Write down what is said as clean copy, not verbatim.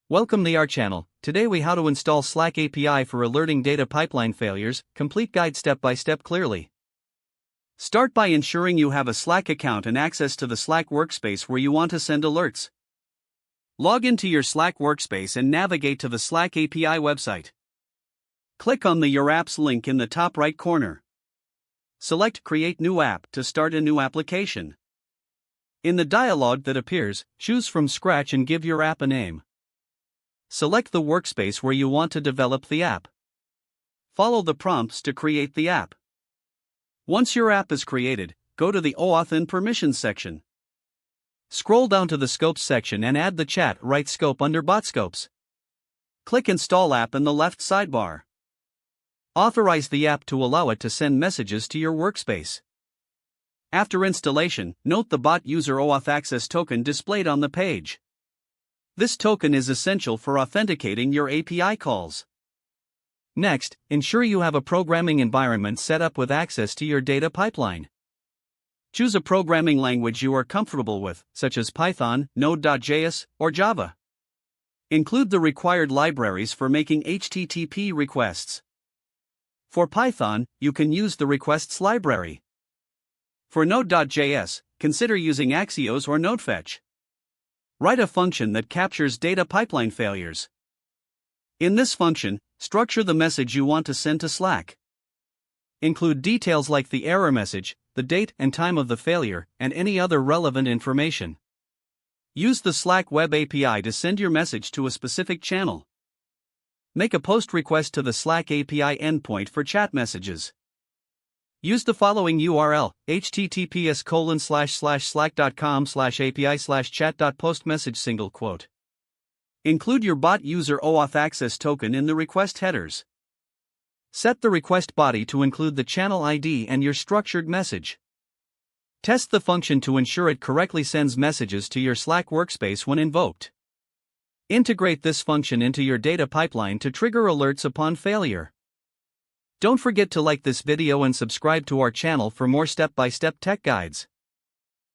Welcome to our channel. Today we how to install Slack API for alerting data pipeline failures, complete guide step by step clearly. Start by ensuring you have a Slack account and access to the Slack workspace where you want to send alerts. Log into your Slack workspace and navigate to the Slack API website. Click on the Your Apps link in the top right corner. Select Create New App to start a new application. In the dialog that appears, choose from scratch and give your app a name. Select the workspace where you want to develop the app. Follow the prompts to create the app. Once your app is created, go to the OAuth and Permissions section. Scroll down to the Scopes section and add the Chat Right scope under Bot Scopes. Click Install App in the left sidebar. Authorize the app to allow it to send messages to your workspace. After installation, note the bot user OAuth access token displayed on the page. This token is essential for authenticating your API calls. Next, ensure you have a programming environment set up with access to your data pipeline. Choose a programming language you are comfortable with, such as Python, Node.js, or Java. Include the required libraries for making HTTP requests. For Python, you can use the requests library. For Node.js, consider using Axios or NodeFetch. Write a function that captures data pipeline failures. In this function, structure the message you want to send to Slack. Include details like the error message, the date and time of the failure, and any other relevant information. Use the Slack Web API to send your message to a specific channel. Make a post request to the Slack API endpoint for chat messages. Use the following URL, https://slack.com/api/chat.postMessage. Include your bot user OAuth access token in the request headers. Set the request body to include the channel ID and your structured message. Test the function to ensure it correctly sends messages to your Slack workspace when invoked. Integrate this function into your data pipeline to trigger alerts upon failure. Don't forget to like this video and subscribe to our channel for more step-by-step tech guides.